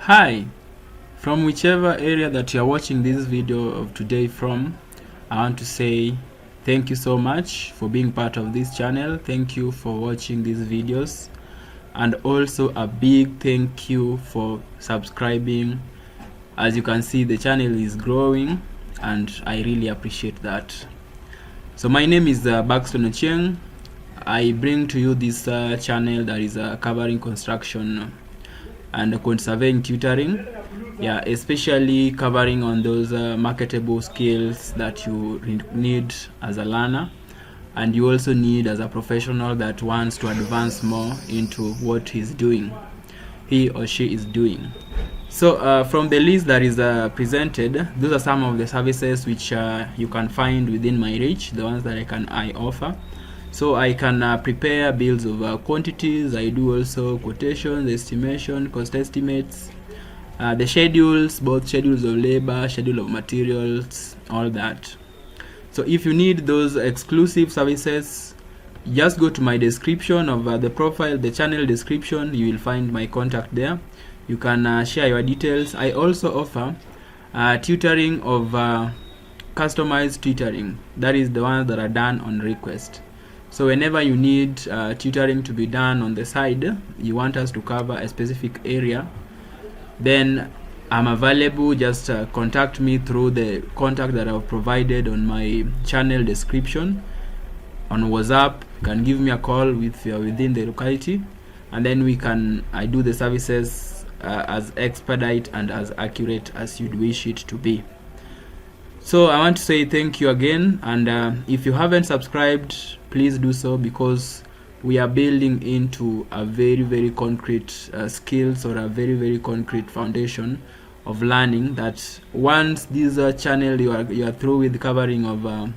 Hi, from whichever area that you are watching this video of today from, I want to say thank you so much for being part of this channel. Thank you for watching these videos, and also a big thank you for subscribing. As you can see, the channel is growing and I really appreciate that. So my name is Baxton Ochieng. I bring to you this channel that is covering construction and surveying tutoring, especially covering on those marketable skills that you need as a learner, and you also need as a professional that wants to advance more into what he or she is doing. So from the list that is presented, those are some of the services which you can find within my reach, the ones that I offer. So I can prepare bills of quantities. I do also quotations, estimation, cost estimates, the schedules, both schedules of labor, schedule of materials, all that. So if you need those exclusive services, just go to my description of the profile, the channel description. You will find my contact there. You can share your details. I also offer tutoring of customized tutoring. That is the ones that are done on request. So whenever you need tutoring to be done on the side, you want us to cover a specific area, then I'm available. Just contact me through the contact that I've provided on my channel description. On WhatsApp, you can give me a call if you're within the locality, and then I do the services as expedite and as accurate as you'd wish it to be. So I want to say thank you again, and if you haven't subscribed, please do so, because we are building into a very concrete skills, or a very concrete foundation of learning, that once this channel you are through with covering of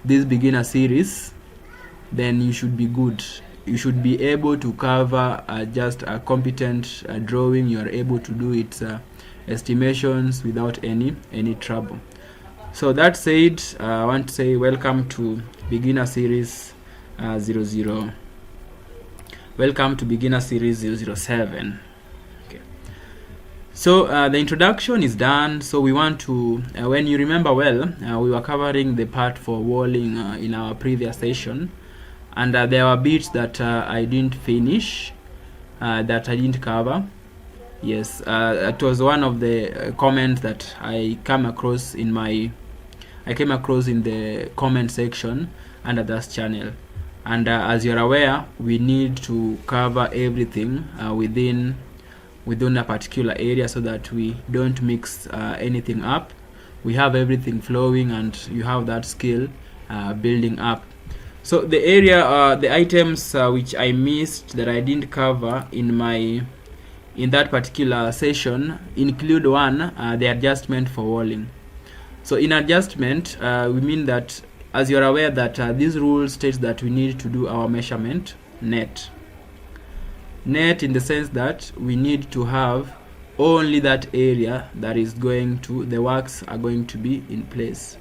this beginner series, then you should be good. You should be able to cover just a competent drawing. You are able to do its estimations without any trouble. So that said, I want to say welcome to beginner series 00. Welcome to beginner series 007. Okay. So the introduction is done. So we want to, when you remember well, we were covering the part for walling in our previous session, and there were bits that I didn't finish, that I didn't cover. Yes, it was one of the comments that I came across in the comment section under this channel. And as you're aware, we need to cover everything within a particular area, so that we don't mix anything up. We have everything flowing, and you have that skill building up. So the area, the items which I missed, that I didn't cover in that particular session, include one, the adjustment for walling. So in adjustment, we mean that, as you are aware, that this rule states that we need to do our measurement net in the sense that we need to have only that area that is the works are going to be in place.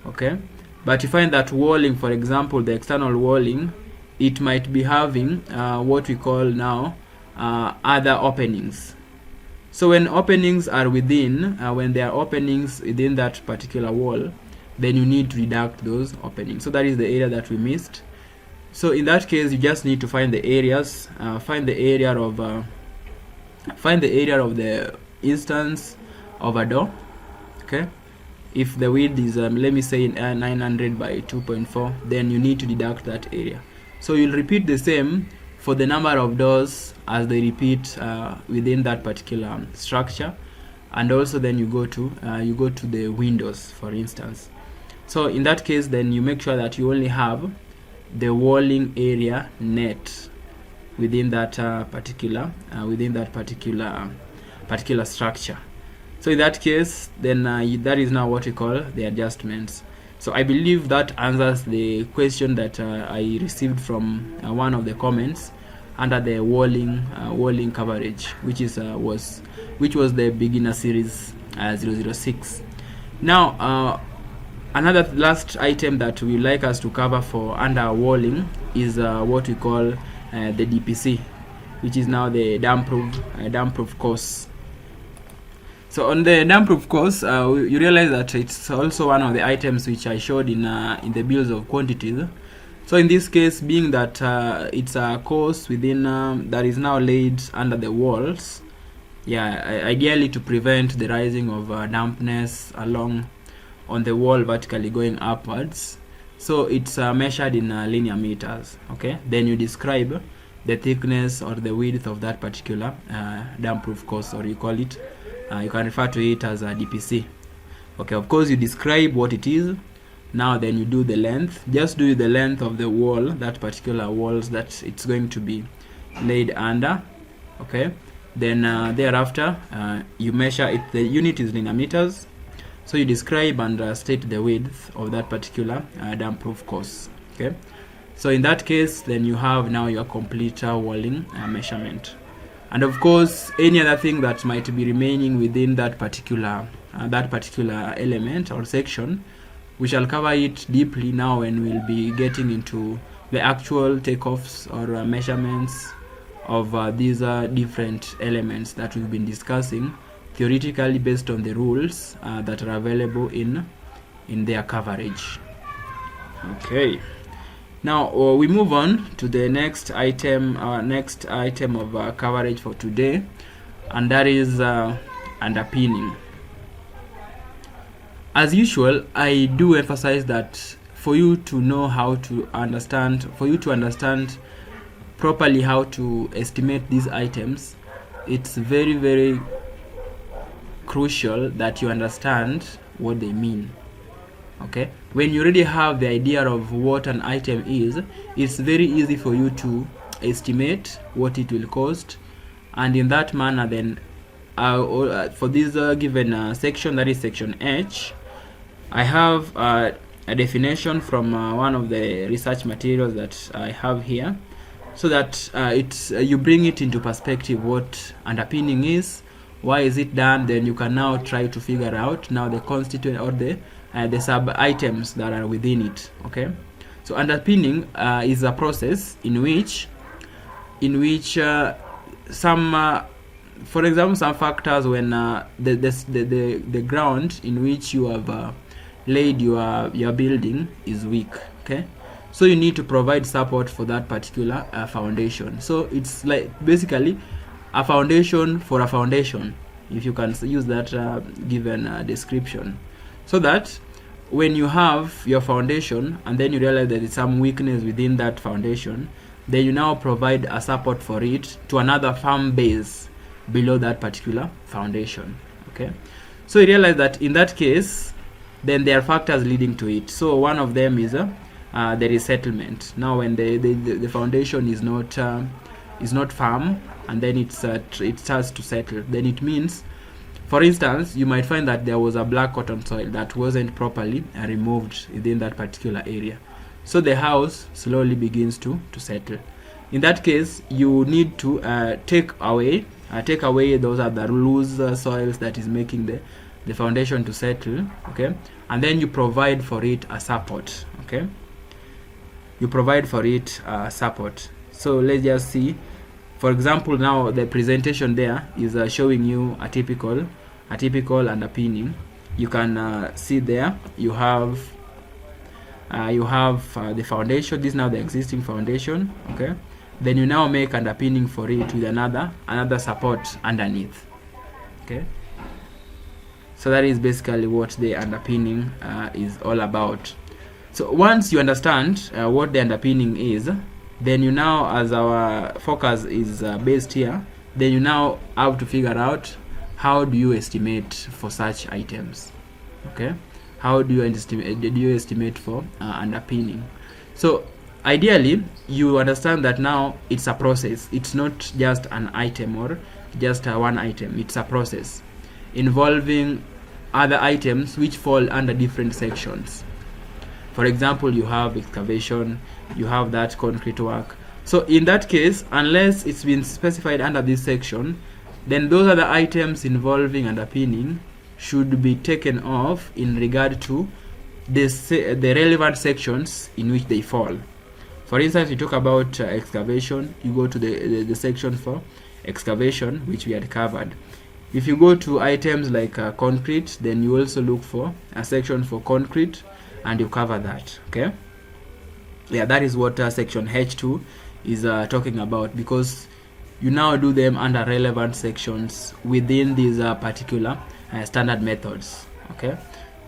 Okay, but you find that walling, for example, the external walling, it might be having what we call now other openings. So when openings are within, when there are openings within that particular wall, then you need to deduct those openings. So that is the area that we missed. So in that case, you just need to find the areas, find the area of the instance of a door. Okay, if the width is let me say 900 by 2.4, then you need to deduct that area. So you'll repeat the same for the number of doors as they repeat within that particular structure, and also then you go to the windows, for instance. So in that case, then you make sure that you only have the walling area net within that particular structure. So in that case, then that is now what we call the adjustments. So I believe that answers the question that I received from one of the comments under the walling coverage, which was the beginner series 006. Now another last item that we like us to cover for under walling is what we call the DPC, which is now the dam proof course. So on the damp proof course, you realize that it's also one of the items which I showed in the bills of quantities. So in this case, being that it's a course within that is now laid under the walls, ideally to prevent the rising of dampness along on the wall vertically going upwards. So it's measured in linear meters. Okay, then you describe the thickness or the width of that particular damp proof course, or you call it, you can refer to it as a DPC. Okay, of course you describe what it is. Now then you do the length. Just do the length of the wall, that particular walls that it's going to be laid under. Okay, then thereafter you measure it. The unit is linear meters, so you describe and state the width of that particular damp proof course. Okay, so in that case, then you have now your complete walling measurement. And of course, any other thing that might be remaining within that particular element or section, we shall cover it deeply now when we'll be getting into the actual takeoffs or measurements of these different elements that we've been discussing theoretically based on the rules that are available in their coverage. Okay. Now we move on to the next item of coverage for today, and that is underpinning. As usual, I do emphasize that for you to know how to understand, properly how to estimate these items, it's very, very crucial that you understand what they mean. Okay, when you already have the idea of what an item is, it's very easy for you to estimate what it will cost, and in that manner then for this given section, that is section H, I have a definition from one of the research materials that I have here, so that you bring it into perspective what underpinning is, why is it done. Then you can now try to figure out now the constituent or the sub items that are within it. Okay, so underpinning is a process in which some for example, some factors when the ground in which you have laid your building is weak. Okay, so you need to provide support for that particular foundation. So it's like basically a foundation for a foundation, if you can use that given description, so that when you have your foundation and then you realize there is some weakness within that foundation, then you now provide a support for it to another firm base below that particular foundation. Okay, so you realize that in that case then there are factors leading to it. So one of them is there is settlement. Now when the foundation is not firm and then it starts to settle, then it means, for instance, you might find that there was a black cotton soil that wasn't properly removed within that particular area. So the house slowly begins to settle. In that case, you need to take away those are the loose soils that is making the foundation to settle. Okay, and then you provide for it a support. Okay, you provide for it support. So let's just see. For example, now the presentation there is showing you a typical underpinning. You can see there you have the foundation. This is now the existing foundation. Okay, then you now make underpinning for it with another support underneath. Okay, so that is basically what the underpinning is all about. So once you understand what the underpinning is, then you now, as our focus is based here, then you now have to figure out how do you estimate for such items. Okay, how do you estimate for underpinning? So ideally you understand that now it's a process. It's not just an item or just one item. It's a process involving other items which fall under different sections. For example, you have excavation, you have that concrete work. So in that case, unless it's been specified under this section, then those other items involving underpinning should be taken off in regard to the relevant sections in which they fall. For instance, you talk about excavation, you go to the section for excavation, which we had covered. If you go to items like concrete, then you also look for a section for concrete and you cover that. Okay, yeah, that is what section H2 is talking about, because you now do them under relevant sections within these particular standard methods. Okay,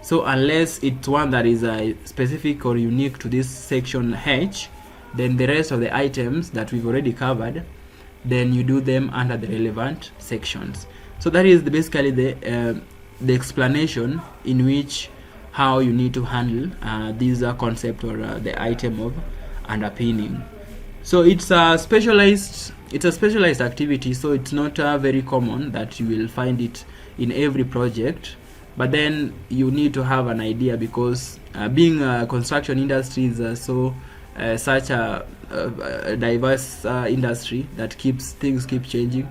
so unless it's one that is specific or unique to this section H, then the rest of the items that we've already covered, then you do them under the relevant sections. So that is basically the explanation in which how you need to handle this concept or the item of underpinning. So it's a specialized activity, so it's not very common that you will find it in every project, but then you need to have an idea, because being a construction industry is so such a diverse industry that things keep changing,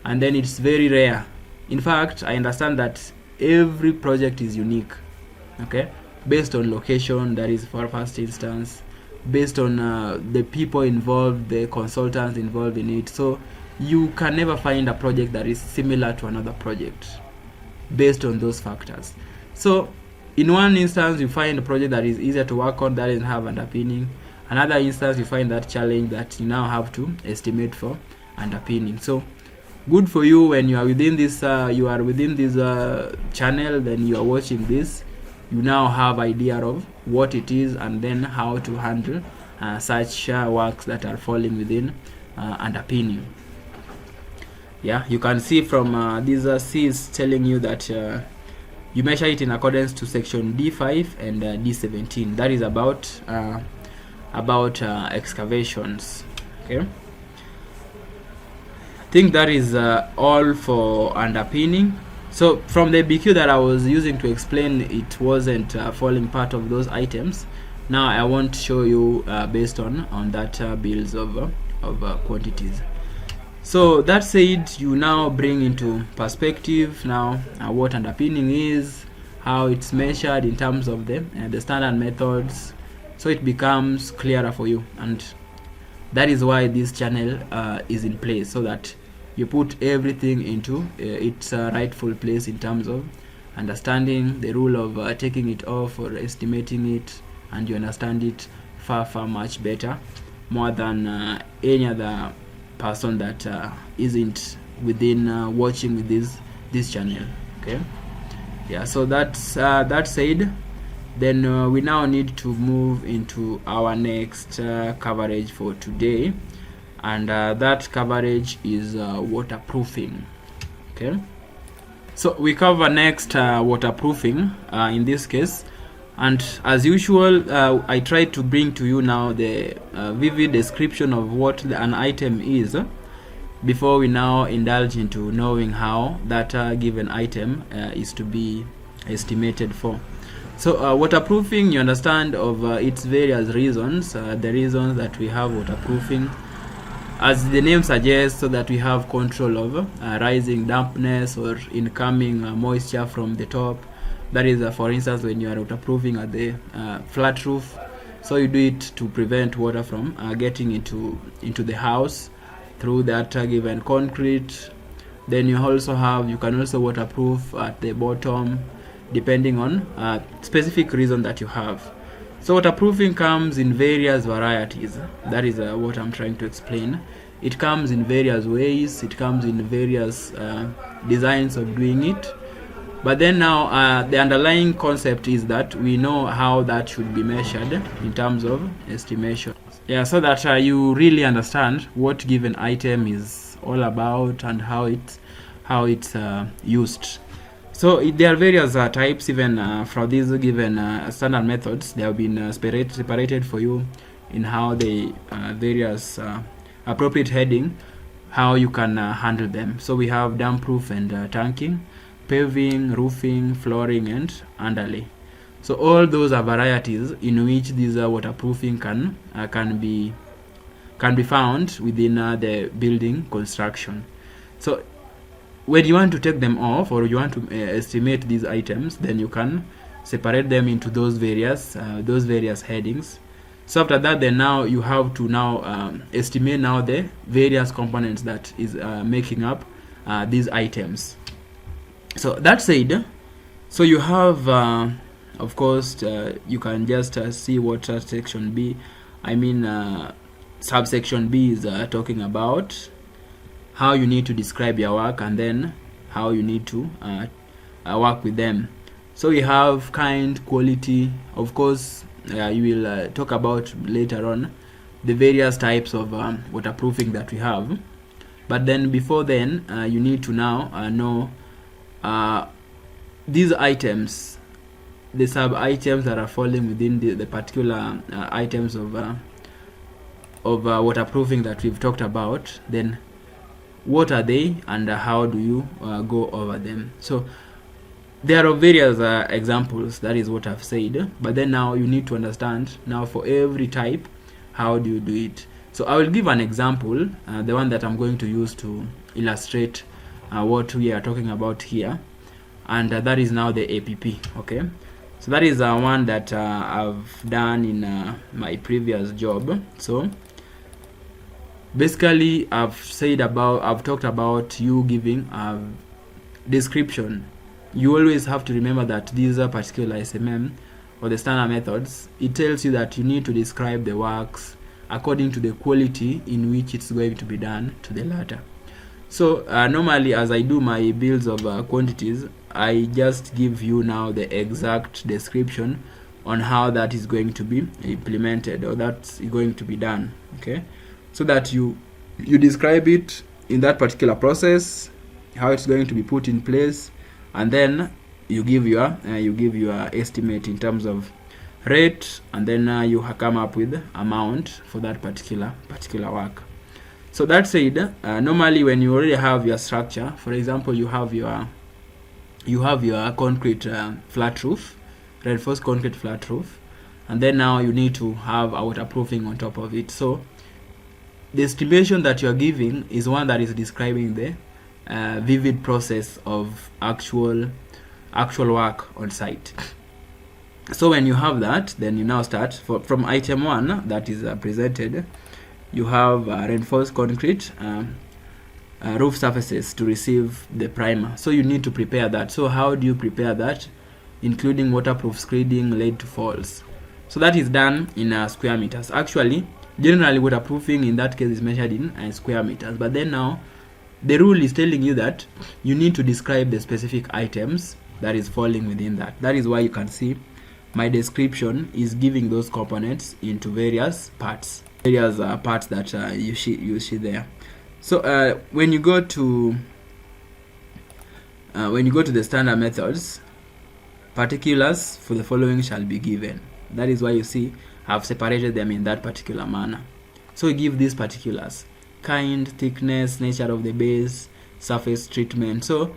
and then it's very rare. In fact, I understand that every project is unique, okay, based on location, that is for first instance, based on the people involved, the consultants involved in it. So you can never find a project that is similar to another project based on those factors. So in one instance you find a project that is easier to work on, that doesn't have underpinning. Another instance you find that challenge that you now have to estimate for underpinning. So good for you when you are within this channel, then you are watching this, you now have idea of what it is and then how to handle such works that are falling within underpinning. Yeah, you can see from these C is telling you that you measure it in accordance to section D5 and D17. That is about excavations. Okay, I think that is all for underpinning. So from the BQ that I was using to explain, it wasn't falling part of those items. Now I want to show you based on that bills of quantities. So that said, you now bring into perspective now what underpinning is, how it's measured in terms of the standard methods, so it becomes clearer for you. And that is why this channel is in place, so that you put everything into its rightful place in terms of understanding the rule of taking it off or estimating it, and you understand it far much better, more than any other person that isn't within watching with this channel. Okay, yeah, so that's that said, then we now need to move into our next coverage for today, and that coverage is waterproofing. Okay, so we cover next waterproofing in this case, and as usual I try to bring to you now the vivid description of what an item is before we now indulge into knowing how that given item is to be estimated for. So waterproofing, you understand of its various reasons, the reasons that we have waterproofing, as the name suggests, so that we have control of rising dampness or incoming moisture from the top. That is for instance when you are waterproofing at the flat roof, so you do it to prevent water from getting into the house through that given concrete. Then you can also waterproof at the bottom, depending on specific reason that you have. So waterproofing comes in various varieties. That is what I'm trying to explain. It comes in various ways, it comes in various designs of doing it. But then now the underlying concept is that we know how that should be measured in terms of estimation. Yeah, so that you really understand what given item is all about and how it's used. So there are various types, even for these given standard methods. They have been separated for you in how they various appropriate heading, how you can handle them. So we have damp proof and tanking, paving, roofing, flooring, and underlay. So all those are varieties in which these waterproofing can be found within the building construction. So when you want to take them off, or you want to estimate these items, then you can separate them into those various headings. So after that, then now you have to estimate now the various components that is making up these items. So that said, so you have of course you can just see what section B, subsection B is talking about how you need to describe your work, and then how you need to work with them. So we have kind, quality. Of course, you will talk about later on the various types of waterproofing that we have. But then before then, you need to now know these items, the sub items that are falling within the particular items of waterproofing that we've talked about. Then what are they, and how do you go over them? So there are various examples, that is what I've said, but then now you need to understand now for every type how do you do it. So I will give an example, the one that I'm going to use to illustrate what we are talking about here, and that is now the APP. Okay, so that is one that I've done in my previous job. So basically I've talked about you giving a description. You always have to remember that these are particular SMM or the standard methods. It tells you that you need to describe the works according to the quality in which it's going to be done to the latter. So normally, as I do my bills of quantities, I just give you now the exact description on how that is going to be implemented, or that's going to be done. Okay, so that you describe it in that particular process, how it's going to be put in place, and then you give your estimate in terms of rate, and then you come up with amount for that particular work. So that said, normally when you already have your structure, for example, you have your concrete flat roof, reinforced concrete flat roof, and then now you need to have a waterproofing on top of it. So the estimation that you are giving is one that is describing the vivid process of actual work on site. So when you have that, then you now start from item 1 that is presented. You have reinforced concrete roof surfaces to receive the primer. So you need to prepare that. So how do you prepare that? Including waterproof screeding laid to falls. So that is done in square meters. Actually, generally waterproofing in that case is measured in square meters. But then now the rule is telling you that you need to describe the specific items that is falling within that. That is why you can see my description is giving those components into various parts that you see there. So when you go to the standard methods, particulars for the following shall be given. That is why you see I've separated them in that particular manner. So we give these particulars: kind, thickness, nature of the base, surface treatment. So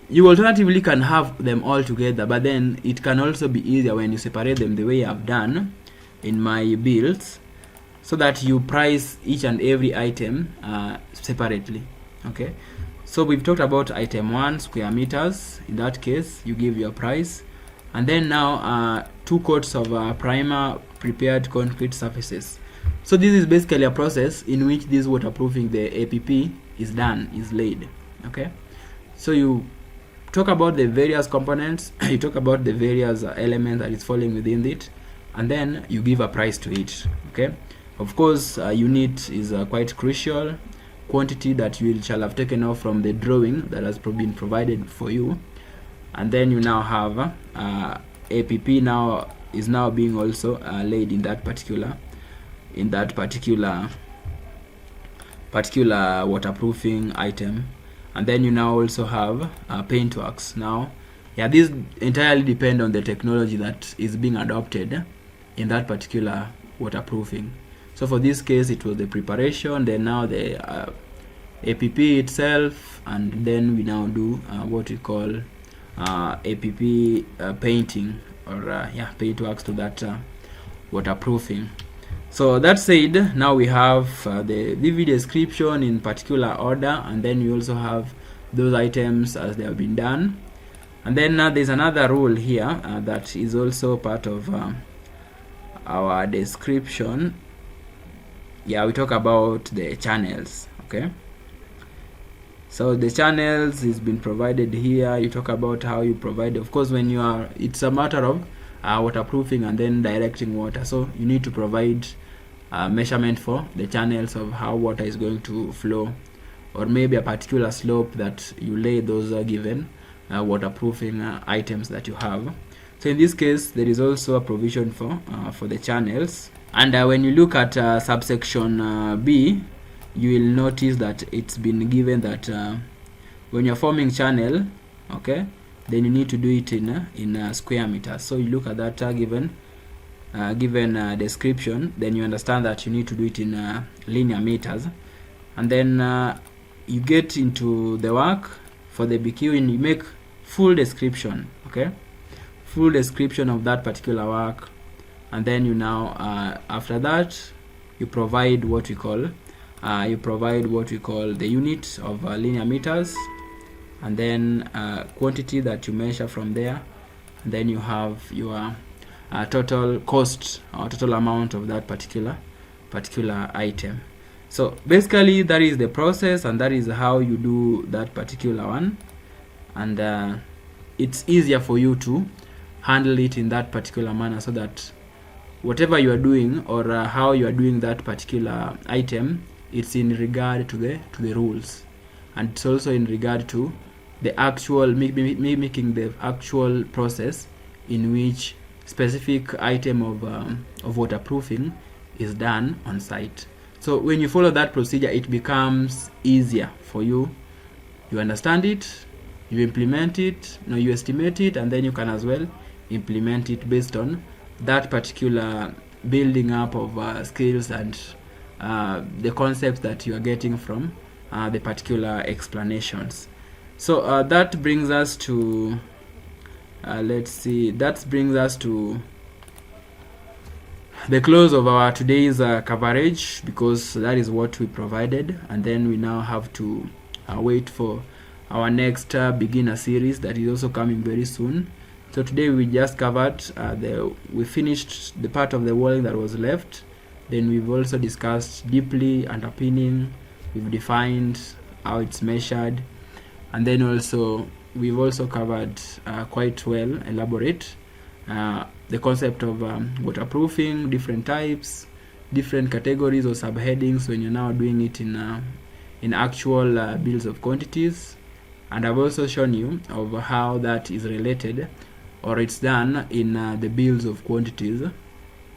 you alternatively can have them all together, but then it can also be easier when you separate them the way I've done in my builds, so that you price each and every item separately. Okay, so we've talked about item 1, square meters. In that case, you give your price, and then now 2 coats of primer prepared concrete surfaces. So this is basically a process in which this waterproofing, the APP, is laid. Okay, so you talk about the various components, you talk about the various elements that is falling within it, and then you give a price to it. Okay, of course, unit is quite crucial. Quantity that you shall have taken off from the drawing that has been provided for you, and then you now have APP now is now being also laid in that particular waterproofing item. And then you now also have paintworks. Now, these entirely depend on the technology that is being adopted in that particular waterproofing. So for this case, it was the preparation, then now the APP itself, and then we now do what we call APP painting, or paintworks to that waterproofing. So that said, now we have the vivid description in particular order, and then we also have those items as they have been done. And then there's another rule here that is also part of our description. We talk about the channels. Okay, So the channels is been provided here. You talk about how you provide, of course, when you are, it's a matter of waterproofing and then directing water, so you need to provide measurement for the channels of how water is going to flow, or maybe a particular slope that you lay those given waterproofing items that you have. So in this case, there is also a provision for the channels. And when you look at subsection B, you will notice that it's been given that when you're forming channel, okay, then you need to do it in square meters. So you look at that given description, then you understand that you need to do it in linear meters. And then you get into the work for the BQ and you make full description, okay, full description of that particular work. And then you now after that you provide what we call the unit of linear meters, and then quantity that you measure from there, and then you have your total cost or total amount of that particular item. So basically that is the process, and that is how you do that particular one, and it's easier for you to handle it in that particular manner, so that whatever you are doing or how you are doing that particular item, it's in regard to the rules, and it's also in regard to the actual mimicking the actual process in which specific item of waterproofing is done on site. So when you follow that procedure, it becomes easier for you. You understand it, you implement it, you estimate it, and then you can as well implement it based on that particular building up of skills and the concepts that you are getting from the particular explanations. So that brings us to that brings us to the close of our today's coverage, because that is what we provided, and then we now have to wait for our next beginner series that is also coming very soon. So today we just covered we finished the part of the walling that was left. Then we've also discussed deeply underpinning, we've defined how it's measured, and then also we've also covered quite well elaborate the concept of waterproofing, different types, different categories or subheadings when you're now doing it in actual bills of quantities. And I've also shown you of how that is related, or it's done in the bills of quantities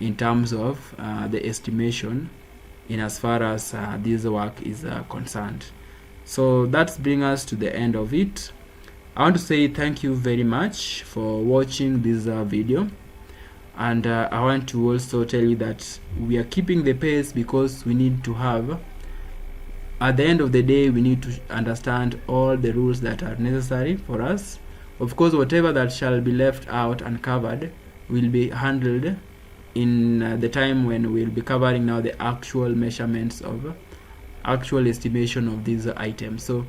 in terms of the estimation in as far as this work is concerned. So that's bring us to the end of it. I want to say thank you very much for watching this video, and I want to also tell you that we are keeping the pace because we need to have, at the end of the day, we need to understand all the rules that are necessary for us. Of course, whatever that shall be left out uncovered will be handled in the time when we'll be covering now the actual measurements of actual estimation of these items. So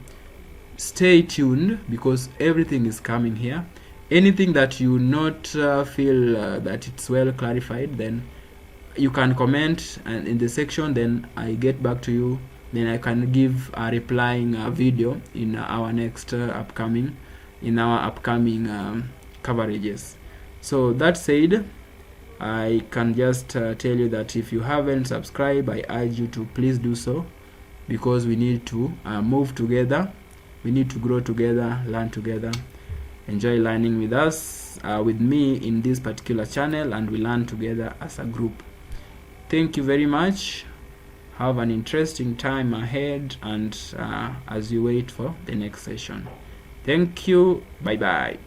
stay tuned, because everything is coming here. Anything that you not feel that it's well clarified, then you can comment in the section, then I get back to you, then I can give a replying video in our next upcoming coverages. So that said, I can just tell you that if you haven't subscribed, I urge you to please do so, because we need to move together, we need to grow together, learn together, enjoy learning with us, with me in this particular channel, and we learn together as a group. Thank you very much. Have an interesting time ahead, and as you wait for the next session. Thank you. Bye bye.